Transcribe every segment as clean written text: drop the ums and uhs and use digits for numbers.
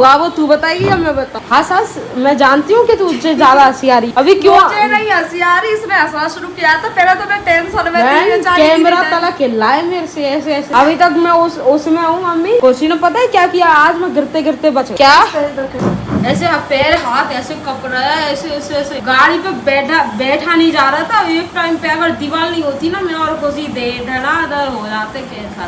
होगा वो, तू बताएगी या मैं बताऊँ? हाँ सास, मैं जानती हूँ कि तू तुझसे ज्यादा हंसी आ रही। अभी क्यों मुझे नहीं हंसी आ रही, इसने हंसना शुरू किया था। पहले तो मैं टेंशन में थी, कैमरा तला खिलाए मेरे से ऐसे ऐसे। अभी तक मैं उसमें हूँ मम्मी। खुशी ने पता है क्या किया आज? मैं गिरते गिरते बच क्या ऐसे पैर हाथ ऐसे कप रहा है, ऐसे ऐसे ऐसे। गाड़ी पे बैठा नहीं जा रहा था। एक टाइम पे अगर दीवार नहीं होती ना, मैं और खुशी धड़ाधड़ हो जाते कैसा।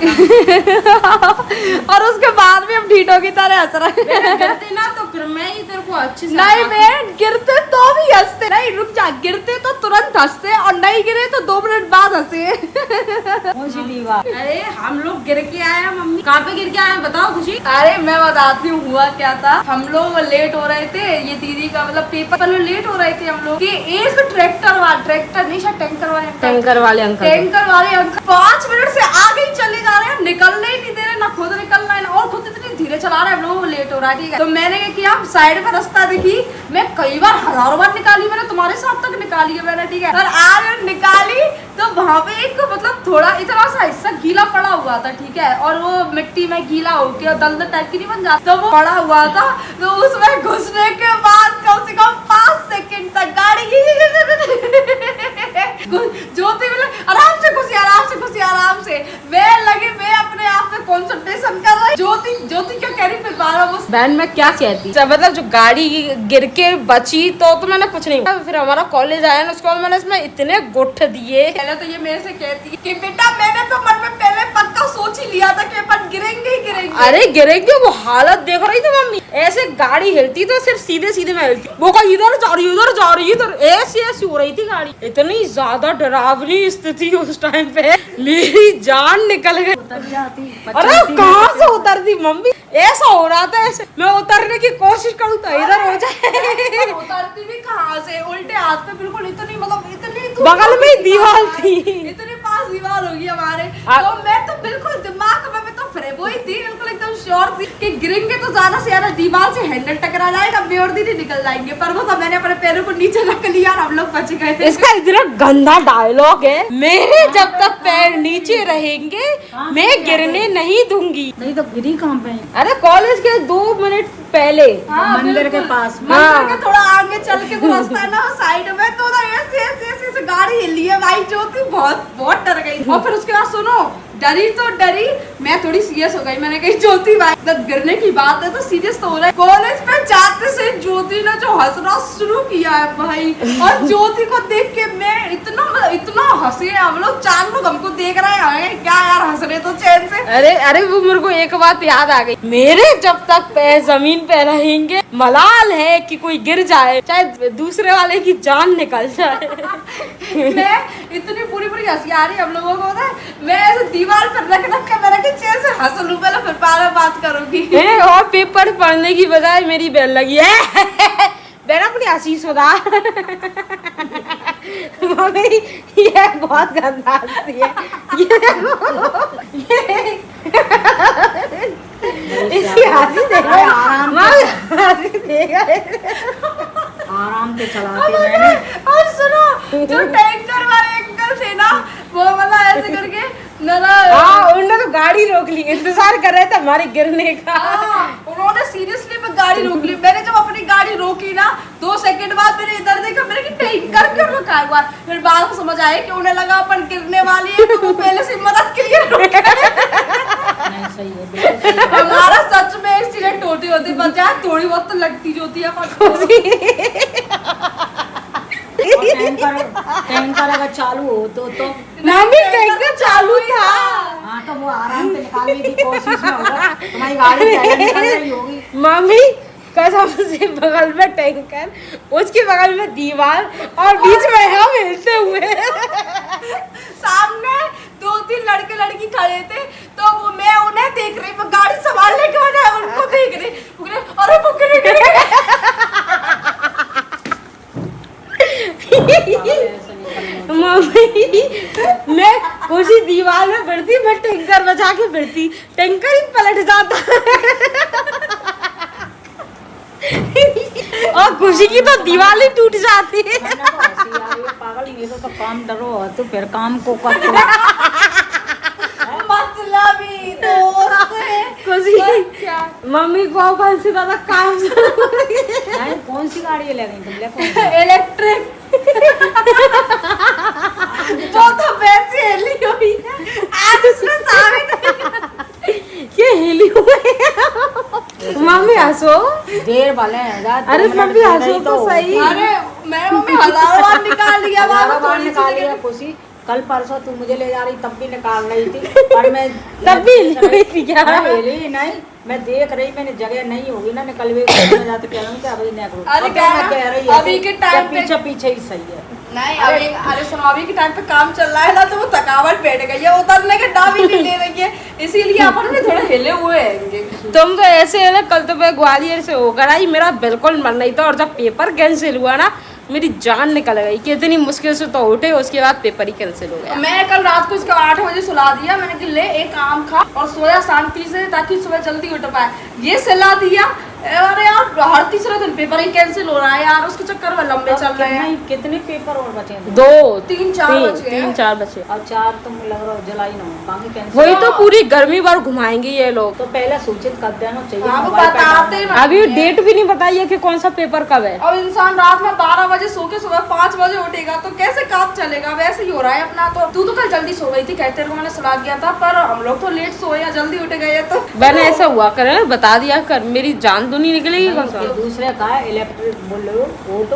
और उसके बाद भी हम ढीठों की तरह हंस रहे हैं। गिरते ना तो फिर मैं ही तेरे को अच्छी से नहीं, मैं गिरते तो भी हंसते। नहीं रुक जा, गिरते तो तुरंत हंसते और नहीं गिरे तो 2 मिनट बाद हंसे। अरे हम लोग गिर के आए हैं मम्मी। कहाँ पे गिर के आए हैं बताओ खुशी? अरे मैं बताती हूँ हुआ क्या था। हम लोग लेट हो रहे थे, ये दीदी का मतलब पेपर पर लेट हो रहे थे हम लोग कि एक ट्रैक्टर नहीं शायद टैंकर वाले अंकल 5 मिनट से आगे ही चले जा रहे हैं, निकलने ही नहीं दे रहे, ना खुद निकलना है और खुद इतनी धीरे चला रहे हैं। हम लोग लेट हो रहा है, ठीक है। तो मैंने क्या किया, साइड में रास्ता देखी। मैं कई बार हजारों बार निकाली, मैंने तुम्हारे साथ तक निकाली है मैंने, ठीक है। और आज निकाली तो वहाँ पे एक मतलब थोड़ा इतना सा हिस्सा गीला पड़ा हुआ था, ठीक है। और वो मिट्टी में गीला होके और दलदल टाइप की नहीं बन जाती, तो वो पड़ा हुआ था। तो उसमें घुसने के बाद कम से कम 5 सेकंड तक गाड़ी ज्योति आराम से मैं लगी, मैं अपने आप पे कंसंट्रेशन कर रही। ज्योति क्या कह रही फिर बहन मैं क्या कहती, मतलब जो गाड़ी गिर के बची तो मैंने कुछ नहीं। फिर हमारा कॉलेज आया ना, उसके बाद मैंने इसमें इतने गुठ दिए। पहले तो ये मेरे से कहती है कि बेटा मैंने तो मन में पहले पक्का सोच ही लिया था कि अपन गिरेंगे ही गिरेंगे। अरे गिरेंगे, वो हालत देख रही थी मम्मी। ऐसे गाड़ी हिलती तो सिर्फ सीधे सीधे में हिलती, वो कहीं इधर जा रही इधर ऐसी ऐसी हो रही थी गाड़ी। इतनी ज्यादा डरावनी स्थिति उस टाइम पे, मेरी जान निकल गई। अरे कहाँ से उतरती मम्मी? ऐसा हो रहा था, ऐसे मैं उतरने की कोशिश करूँ तो इधर हो जाए। उतरती भी कहाँ से, उल्टे हाथ पे बिल्कुल इतनी मतलब इतनी बगल में दीवार थी, इतनी पास दीवार होगी हमारे। तो मैं तो बिल्कुल दिमाग में तो वही थी, बिल्कुल एकदम श्योर थी कि गिरेंगे तो ज्यादा से ज्यादा दीवार से हैंडल टकरा जाएगा, बेऔर दीदी निकल जाएंगे। पर वो तो मैंने अपने पैरों को नीचे रख लिया और हम लोग बच गए। इसका इतना गंदा डायलॉग है, मेरे जब तक पैर नीचे रहेंगे मैं गिरने नहीं दूंगी। नहीं तो गिरी कहाँ पे? अरे कॉलेज के 2 मिनट पहले मंदिर के पास, मंदिर के थोड़ा आगे चल के वो रास्ता है ना साइड में, तो ना ऐसे गाड़ी हिली है भाई। ज्योति बहुत डर गई। और फिर उसके बाद सुनो, डरी तो डरी, मैं थोड़ी सीरियस हो गई। मैंने कही ज्योति भाई जब गिरने की बात है तो सीरियस तो हो रहा है। कॉलेज पे जाते से ज्योति ने जो हंसना शुरू किया है भाई, और ज्योति को देख के मैं इतना हंसे। हम लोग 4 लोग हमको देख रहे हैं, क्या यार हंस रहे तो चैन से। अरे वो मेरे को एक बात याद आ गई, मेरे जब तक पैर जमीन पे रहेंगे मलाल है कि कोई गिर जाए, चाहे दूसरे वाले की जान निकल जाए। मैं इतनी पूरी हंसी आ रही हम लोगों को ना, मैं ऐसे दीवार पर रख के मैंने कि चेयर से हंस लूं पहले, फिर बात करूंगी। और पेपर पढ़ने की बजाय मेरी बेल लगी है। बेल अपनी हंसी सुधार। मम्मी ये बहुत गंदा हंसी है। इसकी हंसी देखो, आराम से चलाते मैंने। और सुनो, जो टैंकर वाले अंकल थे ना, वो वाला ऐसे करके उन्होंने तो गाड़ी रोक ली, इंतजार कर रहे थे हमारे गिरने का। उन्होंने सीरियसली में गाड़ी रोक ली। मैंने जब अपनी गाड़ी रोकी ना, 2 सेकंड बाद मैंने इधर देखा, मैंने कि टैंकर क्यों रुका हुआ। फिर बाद में समझ आया कि उन्हें लगा अपन गिरने वाली है, तो वो पहले से मदद के लिए रुके। सही है, हमारा सच में एक्सीडेंट होती बजाय थोड़ी बहुत तो लगती जो होती है। टैंकर अगर चालू हो तो टैंकर चालू था। हाँ तो वो आराम से निकालने की कोशिश में होगा, तुम्हारी गाड़ी निकल रही होगी। मम्मी कसम से, बगल में टैंकर, उसके बगल में दीवार और बीच में हम हिलते हुए। सामने 2-3 लड़के लड़की खड़े थे, तो वो मैं उन्हें देख रही, मैं गाड़ी संभालने के बजाय उनको देख रही। अरे मम्मी मैं उसी दीवार में बढ़ती, मैं टैंकर बचा के फिरती, टैंकर ही पलट जाता। और खुशी की तो दीवार ही टूट जाती है। पागल, ये तो काम डरो तो फिर काम को मतलबी दोस्त है। खुशी क्या? मम्मी को अपन से ज्यादा काम नहीं, कौन सी गाड़ी ले गई तुम? ले कौन सी? इलेक्ट्रिक। वो तो वैसे हिली हुई है, आज उसने साबित नहीं करा। ये हिली हुई मम्मी हंसो। देर वाले हैं। अरे मम्मी हंसो तो सही। अरे मेरे मम्मी हजारों बार निकाल लिया, हजारों बार थोड़ी सी निकाल लिया निकल- खुशी। कल परसों तू मुझे ले जा रही तब भी निकाल रही थी, पर मैं तब भी हिली हुई थी क्या? नहीं, मैं देख रही, मैंने जगह नहीं होगी ना, निकल भी मैं जाते कह रहा हूँ कि अभी निकलो। अरे अब क्या मैं ना, कह रही है अभी के कि टाइम पे- पीछे पीछे ही सही है। नहीं अरे सुनो, अभी के टाइम पे काम चल रहा है ना, तो वो थकावट बैठ गई है, उतरने के दाम ही नहीं ले रही है, इसीलिए अपन भी थोड़े हिले हुए हैं। तुम तो ऐसे है ना, कल तो मैं ग्वालियर से होकर आई, मेरा बिल्कुल मन नहीं था, और जब पेपर कैंसिल हुआ ना मेरी जान निकल गई कि इतनी मुश्किल से तो उठे, उसके बाद पेपर ही कैंसिल हो गया। मैं कल रात को इसको 8 बजे सुला दिया, मैंने कि ले एक आम खा और सोया शांति से, ताकि सुबह जल्दी उठ पाए। ये सुला दिया। अरे यार हर तीसरे दिन पेपर ही कैंसिल हो रहा है यार, उसके चक्कर में लंबे चल रहे हैं। कितने पेपर और बचे हैं? 2 3 4 बचे हैं। 3 4 बचे। और 4 तो मुझे लग रहा है जुलाई ना हो, बाकी कैंसिल। वही तो पूरी गर्मी भर घुमाएंगे ये लोग। तो पहले सूचित कर देना चाहिए। हाँ, वो मोबाइल पे बताते डालना। ना। अभी डेट भी नहीं बताई है कि कौन सा पेपर कब है। अब इंसान रात में 12 बजे सो के सुबह 5 बजे उठेगा तो कैसे काम चलेगा? वैसे ही हो रहा है अपना। तो तू तो कल जल्दी सो गई थी, कहते को मैंने सुला दिया था, पर हम लोग तो लेट सोए या जल्दी उठ गए तो मैंने ऐसा हुआ करे ना, बता दिया कर, मेरी जान तो नहीं निकलेगी नहीं, कौन सा। ये दूसरे का है इलेक्ट्रिक बोलो ऑटो,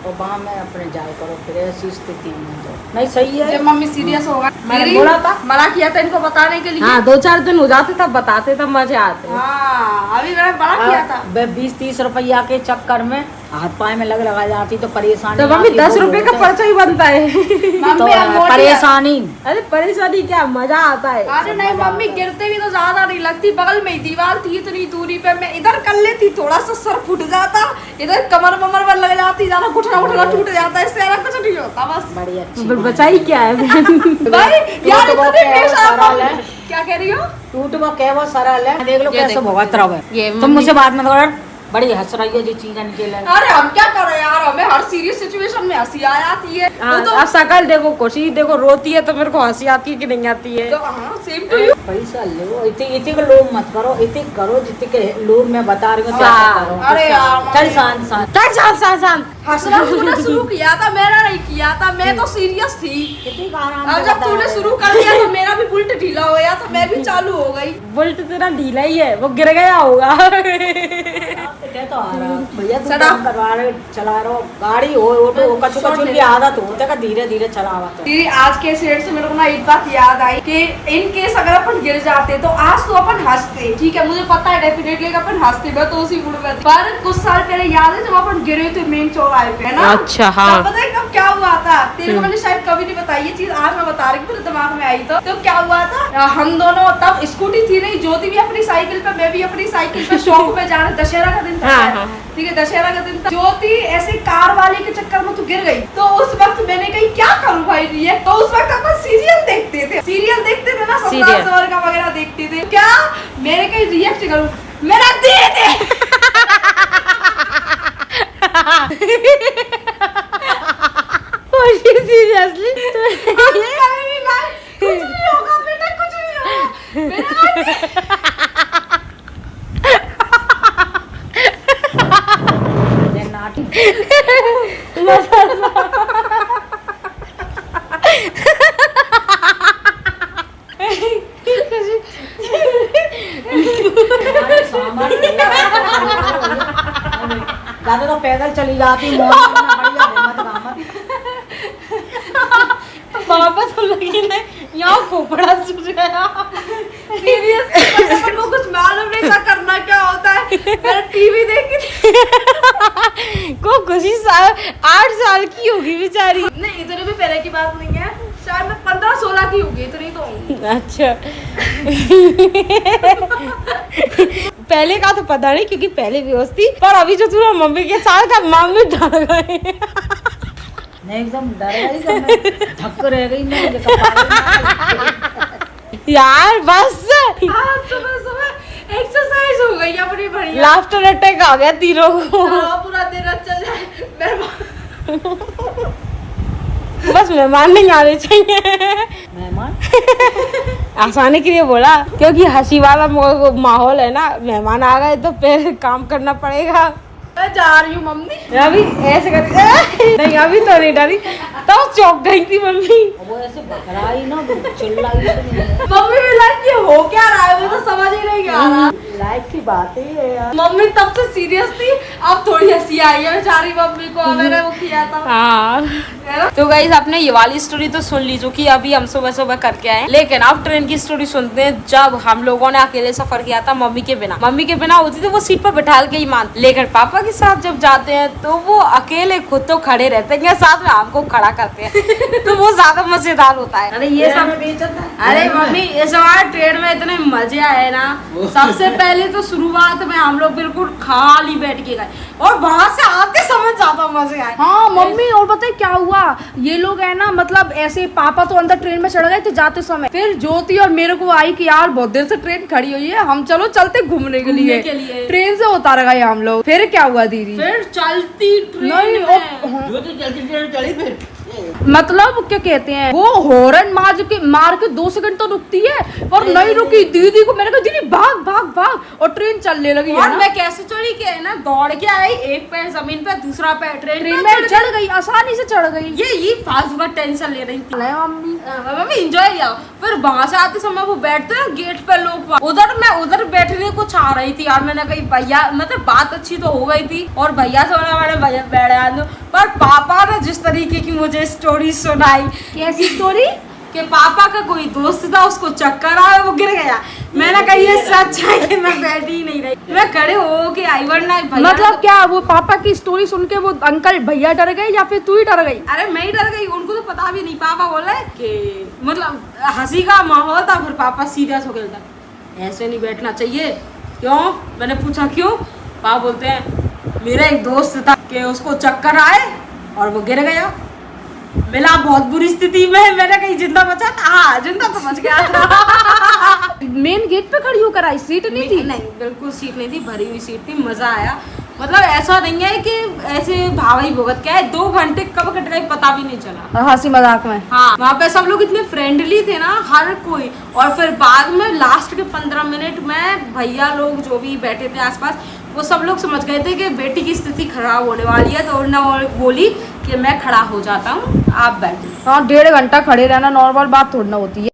और वहाँ में अपने जाए करो, फिर ऐसी स्थिति में तो नहीं सही है। जब मम्मी सीरियस होगा, मैंने मेरी बोला था। मना किया था इनको बताने के लिए। हाँ 2-4 दिन हो जाते तब बताते, तब मजे आते। हाँ अभी मैंने मना किया था। 20-30 रुपया के चक्कर में हाथ पाए में लगा जाती तो परेशानी। तो मम्मी आती, 10 वो रुपए का बोलते हैं। पर्चा ही बनता है। तो मम्मी अब मोटी है। परेशानी। अरे परेशानी क्या, मजा आता है। अरे नहीं मम्मी, गिरते भी तो ज्यादा नहीं लगती, बगल में ही दीवार थी इतनी दूरी पे, मैं इधर कर लेती, थोड़ा सा सर फूट जाता, इधर कमर वमर पर लग जाती, ज्यादा घुटना उठना टूट जाता है, इससे ज्यादा कुछ नहीं होता बस। बड़ी अच्छी फिर बचाई क्या है। भाई यार वो इतने क्या पेश है, आप सरल है। क्या कह रही हो? टूट वो क्या वो सरल है, देख लो ये कैसे देखो, भगत रहो ये तुम मम्मी- मुझसे बात मत करो। बड़ी हंस रही है जी चीजें निकले। अरे हम क्या करें यार, हमें हर सीरियस सिचुएशन में हंसी आ जाती है। वो तो अब शकल देखो, खुशी देखो, रोती है तो मेरे को हंसी आती है कि नहीं आती है। हाँ सेम टू यू। पैसा लो, इतने के लोग मत करो, इतने करो जितने के लोग मैं बता रही हूँ कैसे हाँ। करो। अरे यार, चल शांत शांत। चल शांत। हंसना तूने शुरू किया था, मैंने नहीं किया था, मैं तो सीरियस थी। कितनी आराम अब से जब बता तूने रहे शुरू कर दिया तो मेरा भी बुल्ट ढीला हो गया, तो मैं भी चालू हो गई। बुल्ट तेरा ढीला ही है, वो गिर गया होगा। हो। क्या तो आ रहा भैया तुम Shut काम up. करवा रहे हो, चला रहे हो गाड़ी हो ऑटो हो, कछु कछु की आदत होता है धीरे धीरे चलावा तो। दीदी आज के सेट से मेरे को ना एक बात याद आई कि इन केस अगर अपन गिर जाते तो आज तो अपन हंसते, ठीक है मुझे पता है डेफिनेटली कि अपन हंसते, मैं तो उसी मूड में थी। पर कुछ साल पहले याद है जब अपन गिरे थे मेन चौराहे पे, है ना? अच्छा, हाँ। तब पता है कब क्या हुआ था? तेरे को मैंने शायद कभी नहीं बताई ये चीज, आज मैं बता रही हूँ, मेरे दिमाग में आई। तो क्या हुआ था, हम दोनों तब स्कूटी थी नहीं, ज्योति भी अपनी साइकिल पे, मैं भी अपनी साइकिल पे शौक पे जा रहे, दशहरा का दिन था हाँ, शायद। हाँ। ठीक है दशहरा का दिन था। ज्योति ऐसे कार वाले के चक्कर में तो गिर गई, तो उस वक्त मैंने कही क्या करूं भाई रिएक्ट, तो उस वक्त अपन सीरियल देखते थे ना, सीरियल। ससुराल का वगैरह देखते थे। क्या मैंने कही रिएक्ट करूं, मेरा दे दे। सीरियसली कुछ नहीं होगा बेटा, कुछ नहीं होगा मेरा ये नाटी हमारे सामान ज्यादा तो पैदल चली जाती मॉर्निंग में, बढ़िया हिम्मत गामत। वापस हम लगी ने यहाँ खोपड़ा सूझ गया। सीरियस अपन को कुछ मालूम नहीं था करना क्या होता है। मैंने टीवी देखी को खुशी 8 साल की होगी बेचारी। नहीं, इतने भी पहले की बात नहीं है, शायद मैं 15-16 की होगी, इतनी तो होंगी। अच्छा। पहले का तो पता नहीं क्योंकि पहले बेहोश थी, पर अभी जो तू मम्मी के साथ का मामले डर गए। मैं एकदम डर गई, तो मैं धक्क रह गई, मैं ये कपाल यार बस आज सुबह एक्सरसाइज हो गई अपनी बढ़िया। लाफ्टर अटैक आ गया तीनों को। पूरा दिन अच्छा जाए। बस मेहमान नहीं आने चाहिए। मेहमान आसानी के लिए बोला, क्योंकि हंसी वाला माहौल है ना, मेहमान आ गए तो फिर काम करना पड़ेगा। मैं जा रही हूँ मम्मी। अभी ऐसे कर नहीं, अभी तो नहीं डरी, तो चौंक गई थी मम्मी। वो ऐसे बकराई ना, चिल्लाई मम्मी भी लाइक ये हो क्या रहा है, मुझे समझ ही नहीं आ रहा। लाइफ की बात ही है यार। मम्मी तब से सीरियस थी, अब थोड़ी हंसी आई है बेचारी मम्मी को, मैंने वो किया था। हाँ तो गाइस आपने ये वाली स्टोरी तो सुन ली जो कि अभी हम सुबह सुबह करके आए, लेकिन अब ट्रेन की स्टोरी सुनते हैं। जब हम लोगों ने अकेले सफर किया था मम्मी के बिना होती तो वो सीट पर बैठा के ही मानते, लेकिन पापा के साथ जब जाते हैं तो वो अकेले खुद तो खड़े रहते हैं, साथ में हमको खड़ा करते हैं तो वो ज्यादा मजेदार होता है। अरे ये सब, अरे मम्मी इस बार ट्रेन में इतने मजे आए ना। सबसे पहले तो शुरुआत में हम लोग बिल्कुल खाली बैठ के गए और वहां से आते समय ज्यादा मजे आए। हाँ मम्मी, और पता है क्या हुआ, ये लोग है ना मतलब ऐसे पापा तो अंदर ट्रेन में चढ़ गए थे जाते समय, फिर ज्योति और मेरे को आई कि यार बहुत देर से ट्रेन खड़ी हुई है, हम चलो चलते घूमने के लिए। ट्रेन से उतार गए हम लोग। फिर क्या हुआ दीदी, फिर चलती ट्रेन नहीं में। जो तो जल्दी चली फिर मतलब क्या कहते हैं, वो हॉर्न मार के 2 सेकंड तो रुकती है, पर नहीं रुकी। दीदी को मैंने कहा दीदी भाग भाग भाग, और ट्रेन चलने लगी। और मैं कैसे चढ़ी के है ना, दौड़ के आई, एक पैर जमीन पे दूसरा पैर ट्रेन में चढ़ गई, आसानी से चढ़ गई। ये फालतू का टेंशन ले रही थी मम्मी। मम्मी एंजॉय किया। फिर वहां से आते समय वो बैठते हैं गेट पे लोग, उधर बैठने को चाह रही थी यार। मैंने कही भैया, मतलब बात अच्छी तो हो गई थी और भैया से मैंने भैया बैठा दो, पर पापा ने जिस तरीके की मुझे स्टोरी सुनाई। कैसी स्टोरी? कि पापा का कोई दोस्त था, उसको चक्कर आया, वो गिर गया। मैंने कहा ये सच है कि मैं बैठी ही नहीं रही, मैं खड़े हो के आई, वरना मतलब क्या वो पापा की स्टोरी सुन के वो अंकल भैया डर गए या फिर तू ही डर गई? अरे मैं ही डर गई, उनको तो पता भी नहीं। पापा बोले कि मतलब हंसी का माहौल था, फिर पापा सीरियस हो गया, ऐसे नहीं बैठना चाहिए। क्यों? मैंने पूछा क्यों? पापा बोलते हैं मेरा एक दोस्त था कि उसको चक्कर आए और वो गिर गया, मिला बहुत बुरी स्थिति में। मैंने कहीं जिंदा बचा था? हाँ जिंदा तो बच गया था। मेन गेट पे खड़ी होकर आई, सीट नहीं थी? नहीं बिल्कुल सीट नहीं थी, भरी हुई सीट थी, मजा आया। मतलब ऐसा नहीं है कि ऐसे भावई भुगत क्या है, 2 घंटे कब कट गए पता भी नहीं चला, हंसी मजाक में। हाँ वहाँ पे सब लोग इतने फ्रेंडली थे ना, हर कोई। और फिर बाद में लास्ट के 15 मिनट में भैया लोग जो भी बैठे थे आसपास, वो सब लोग समझ गए थे कि बेटी की स्थिति खराब होने वाली है, तो उन्होंने बोली कि मैं खड़ा हो जाता हूँ, आप बैठो। हाँ 1.5 घंटा खड़े रहना नॉर्मल बात थोड़ी ना होती है।